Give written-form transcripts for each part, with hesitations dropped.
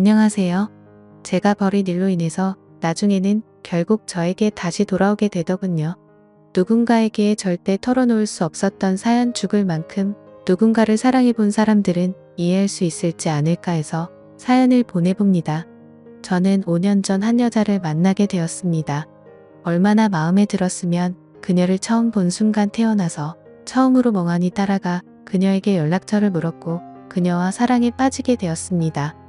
안녕하세요. 제가 벌인 일로 인해서 나중에는 결국 저에게 다시 돌아오게 되더군요. 누군가에게 절대 털어놓을 수 없었던 사연 죽을 만큼 누군가를 사랑해 본 사람들은 이해할 수 있을지 않을까 해서 사연을 보내봅니다. 저는 5년 전 한 여자를 만나게 되었습니다. 얼마나 마음에 들었으면 그녀를 처음 본 순간 태어나서 처음으로 멍하니 따라가 그녀에게 연락처를 물었고 그녀와 사랑에 빠지게 되었습니다.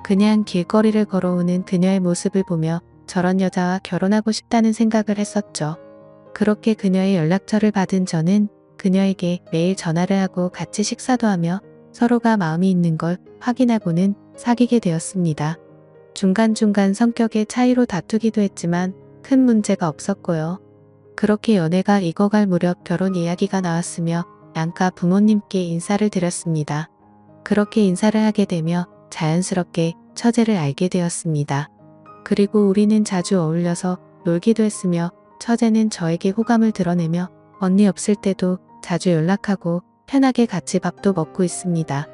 그냥 길거리를 걸어오는 그녀의 모습을 보며 저런 여자와 결혼하고 싶다는 생각을 했었죠. 그렇게 그녀의 연락처를 받은 저는 그녀에게 매일 전화를 하고 같이 식사도 하며 서로가 마음이 있는 걸 확인하고는 사귀게 되었습니다. 중간중간 성격의 차이로 다투기도 했지만 큰 문제가 없었고요. 그렇게 연애가 익어갈 무렵 결혼 이야기가 나왔으며 양가 부모님께 인사를 드렸습니다. 그렇게 인사를 하게 되며 자연스럽게 처제를 알게 되었습니다. 그리고 우리는 자주 어울려서 놀기도 했으며 처제는 저에게 호감을 드러내며 언니 없을 때도 자주 연락하고 편하게 같이 밥도 먹고 있습니다.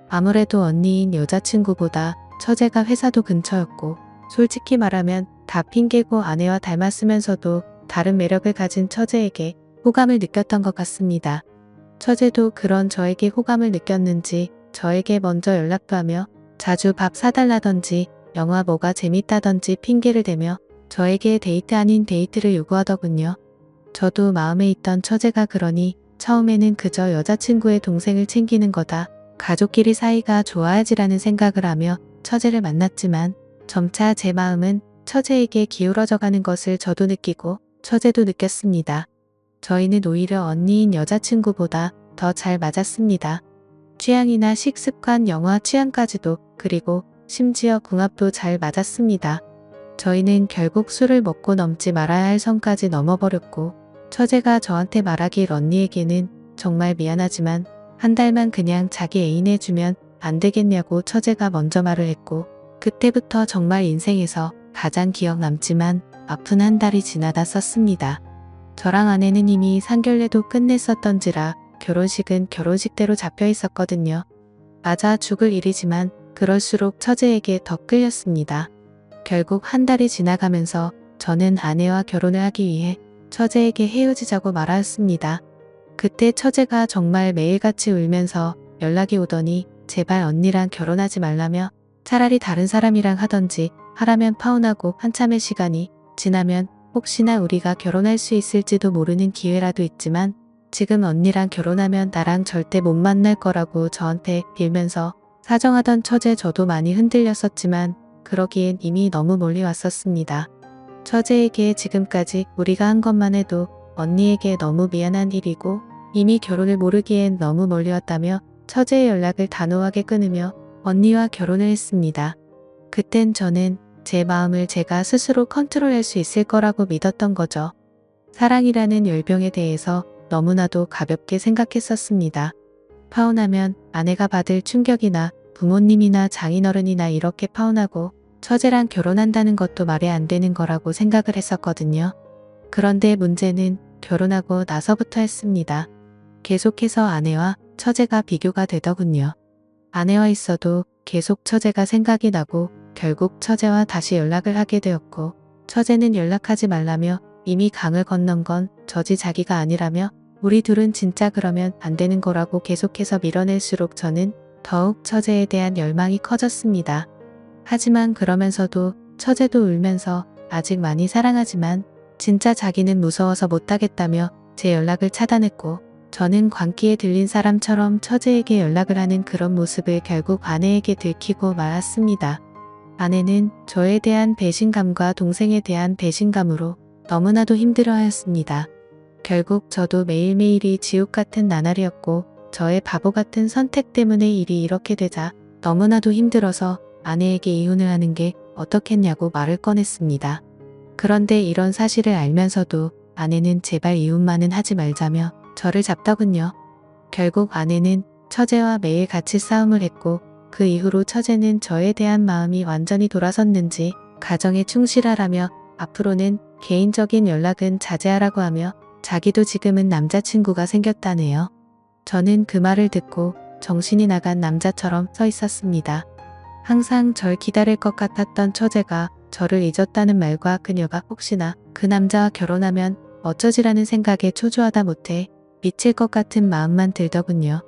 아무래도 언니인 여자친구보다 처제가 회사도 근처였고 솔직히 말하면 다 핑계고 아내와 닮았으면서도 다른 매력을 가진 처제에게 호감을 느꼈던 것 같습니다. 처제도 그런 저에게 호감을 느꼈는지 저에게 먼저 연락도 하며 자주 밥 사달라던지 영화 뭐가 재밌다던지 핑계를 대며 저에게 데이트 아닌 데이트를 요구하더군요. 저도 마음에 있던 처제가 그러니 처음에는 그저 여자친구의 동생을 챙기는 거다. 가족끼리 사이가 좋아야지라는 생각을 하며 처제를 만났지만 점차 제 마음은 처제에게 기울어져 가는 것을 저도 느끼고 처제도 느꼈습니다. 저희는 오히려 언니인 여자친구보다 더 잘 맞았습니다. 취향이나 식습관, 영화 취향까지도 그리고 심지어 궁합도 잘 맞았습니다. 저희는 결국 술을 먹고 넘지 말아야 할 선까지 넘어버렸고 처제가 저한테 말하길 언니에게는 정말 미안하지만 한 달만 그냥 자기 애인 해주면 안 되겠냐고 처제가 먼저 말을 했고 그때부터 정말 인생에서 가장 기억 남지만 아픈 한 달이 지나다 썼습니다. 저랑 아내는 이미 상견례도 끝냈었던지라 결혼식은 결혼식대로 잡혀 있었거든요. 맞아 죽을 일이지만 그럴수록 처제에게 더 끌렸습니다. 결국 한 달이 지나가면서 저는 아내와 결혼을 하기 위해 처제에게 헤어지자고 말하였습니다. 그때 처제가 정말 매일같이 울면서 연락이 오더니 제발 언니랑 결혼하지 말라며 차라리 다른 사람이랑 하던지 하라면 파혼하고 한참의 시간이 지나면 혹시나 우리가 결혼할 수 있을지도 모르는 기회라도 있지만 지금 언니랑 결혼하면 나랑 절대 못 만날 거라고 저한테 빌면서 사정하던 처제 저도 많이 흔들렸었지만 그러기엔 이미 너무 멀리 왔었습니다. 처제에게 지금까지 우리가 한 것만 해도 언니에게 너무 미안한 일이고 이미 결혼을 모르기엔 너무 멀리 왔다며 처제의 연락을 단호하게 끊으며 언니와 결혼을 했습니다. 그땐 저는 제 마음을 제가 스스로 컨트롤할 수 있을 거라고 믿었던 거죠. 사랑이라는 열병에 대해서 너무나도 가볍게 생각했었습니다. 파혼하면 아내가 받을 충격이나 부모님이나 장인어른이나 이렇게 파혼하고 처제랑 결혼한다는 것도 말이 안 되는 거라고 생각을 했었거든요. 그런데 문제는 결혼하고 나서부터였습니다. 계속해서 아내와 처제가 비교가 되더군요. 아내와 있어도 계속 처제가 생각이 나고 결국 처제와 다시 연락을 하게 되었고 처제는 연락하지 말라며 이미 강을 건넌 건 저지 자기가 아니라며 우리 둘은 진짜 그러면 안 되는 거라고 계속해서 밀어낼수록 저는 더욱 처제에 대한 열망이 커졌습니다. 하지만 그러면서도 처제도 울면서 아직 많이 사랑하지만 진짜 자기는 무서워서 못하겠다며 제 연락을 차단했고 저는 광기에 들린 사람처럼 처제에게 연락을 하는 그런 모습을 결국 아내에게 들키고 말았습니다. 아내는 저에 대한 배신감과 동생에 대한 배신감으로 너무나도 힘들어하였습니다. 결국 저도 매일매일이 지옥 같은 나날이었고 저의 바보 같은 선택 때문에 일이 이렇게 되자 너무나도 힘들어서 아내에게 이혼을 하는 게 어떻겠냐고 말을 꺼냈습니다. 그런데 이런 사실을 알면서도 아내는 제발 이혼만은 하지 말자며 저를 잡더군요. 결국 아내는 처제와 매일 같이 싸움을 했고 그 이후로 처제는 저에 대한 마음이 완전히 돌아섰는지 가정에 충실하라며 앞으로는 개인적인 연락은 자제하라고 하며 자기도 지금은 남자친구가 생겼다네요. 저는 그 말을 듣고 정신이 나간 남자처럼 서 있었습니다. 항상 절 기다릴 것 같았던 처제가 저를 잊었다는 말과 그녀가 혹시나 그 남자와 결혼하면 어쩌지라는 생각에 초조하다 못해 미칠 것 같은 마음만 들더군요.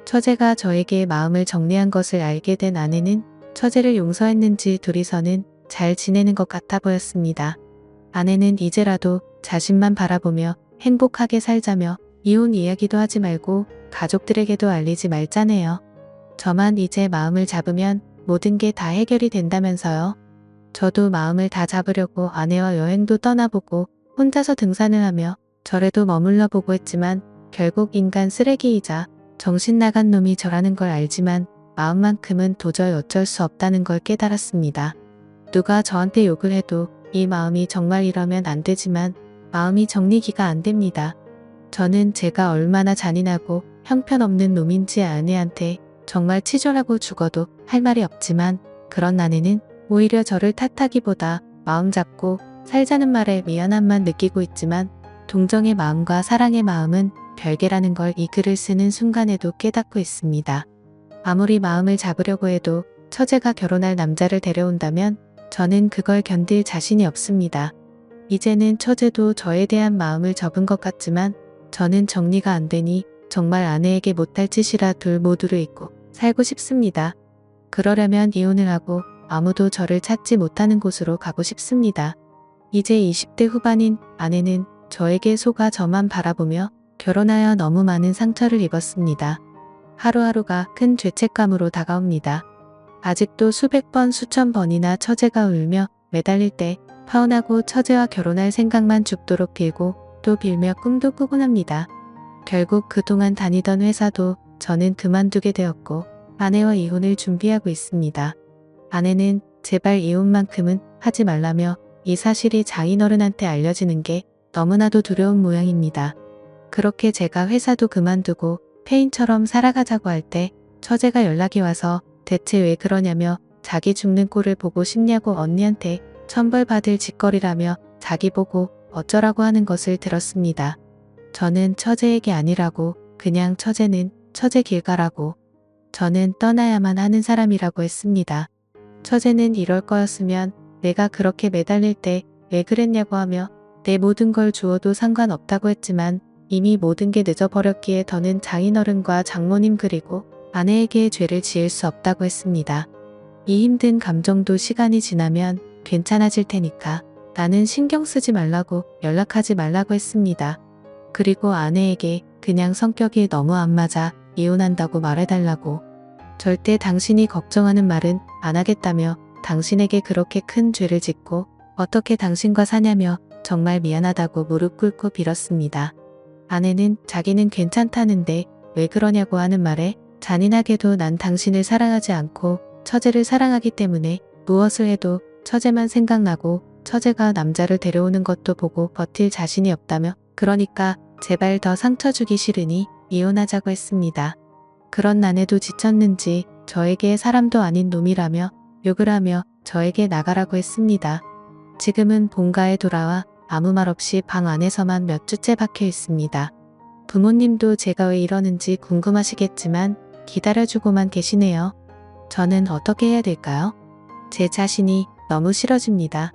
처제가 저에게 마음을 정리한 것을 알게 된 아내는 처제를 용서했는지 둘이서는 잘 지내는 것 같아 보였습니다. 아내는 이제라도 자신만 바라보며 행복하게 살자며 이혼 이야기도 하지 말고 가족들에게도 알리지 말자네요. 저만 이제 마음을 잡으면 모든 게 다 해결이 된다면서요. 저도 마음을 다 잡으려고 아내와 여행도 떠나보고 혼자서 등산을 하며 절에도 머물러 보고 했지만 결국 인간 쓰레기이자 정신 나간 놈이 저라는 걸 알지만 마음만큼은 도저히 어쩔 수 없다는 걸 깨달았습니다. 누가 저한테 욕을 해도 이 마음이 정말 이러면 안 되지만 마음이 정리기가 안 됩니다. 저는 제가 얼마나 잔인하고 형편없는 놈인지 아내한테 정말 치졸하고 죽어도 할 말이 없지만 그런 아내는 오히려 저를 탓하기보다 마음 잡고 살자는 말에 미안함만 느끼고 있지만 동정의 마음과 사랑의 마음은 별개라는 걸 이 글을 쓰는 순간에도 깨닫고 있습니다. 아무리 마음을 잡으려고 해도 처제가 결혼할 남자를 데려온다면 저는 그걸 견딜 자신이 없습니다. 이제는 처제도 저에 대한 마음을 접은 것 같지만 저는 정리가 안 되니 정말 아내에게 못할 짓이라 둘 모두를 잊고 살고 싶습니다. 그러려면 이혼을 하고 아무도 저를 찾지 못하는 곳으로 가고 싶습니다. 이제 20대 후반인 아내는 저에게 속아 저만 바라보며 결혼하여 너무 많은 상처를 입었습니다. 하루하루가 큰 죄책감으로 다가옵니다. 아직도 수백 번 수천 번이나 처제가 울며 매달릴 때 파혼하고 처제와 결혼할 생각만 죽도록 빌고 또 빌며 꿈도 꾸곤 합니다. 결국 그동안 다니던 회사도 저는 그만두게 되었고 아내와 이혼을 준비하고 있습니다. 아내는 제발 이혼만큼은 하지 말라며 이 사실이 장인어른한테 알려지는 게 너무나도 두려운 모양입니다. 그렇게 제가 회사도 그만두고 폐인처럼 살아가자고 할 때 처제가 연락이 와서 대체 왜 그러냐며 자기 죽는 꼴을 보고 싶냐고 언니한테 천벌받을 짓거리라며 자기 보고 어쩌라고 하는 것을 들었습니다. 저는 처제에게 아니라고 그냥 처제는 처제 길 가라고 저는 떠나야만 하는 사람이라고 했습니다. 처제는 이럴 거였으면 내가 그렇게 매달릴 때 왜 그랬냐고 하며 내 모든 걸 주어도 상관없다고 했지만 이미 모든 게 늦어버렸기에 더는 장인어른과 장모님 그리고 아내에게 죄를 지을 수 없다고 했습니다. 이 힘든 감정도 시간이 지나면 괜찮아질 테니까 나는 신경 쓰지 말라고 연락하지 말라고 했습니다. 그리고 아내에게 그냥 성격이 너무 안 맞아 이혼한다고 말해달라고 절대 당신이 걱정하는 말은 안 하겠다며 당신에게 그렇게 큰 죄를 짓고 어떻게 당신과 사냐며 정말 미안하다고 무릎 꿇고 빌었습니다. 아내는 자기는 괜찮다는데 왜 그러냐고 하는 말에 잔인하게도 난 당신을 사랑하지 않고 처제를 사랑하기 때문에 무엇을 해도 처제만 생각나고 처제가 남자를 데려오는 것도 보고 버틸 자신이 없다며 그러니까 제발 더 상처 주기 싫으니 이혼하자고 했습니다. 그런 아내도 지쳤는지 저에게 사람도 아닌 놈이라며 욕을 하며 저에게 나가라고 했습니다. 지금은 본가에 돌아와 아무 말 없이 방 안에서만 몇 주째 박혀 있습니다. 부모님도 제가 왜 이러는지 궁금하시겠지만 기다려주고만 계시네요. 저는 어떻게 해야 될까요? 제 자신이 너무 싫어집니다.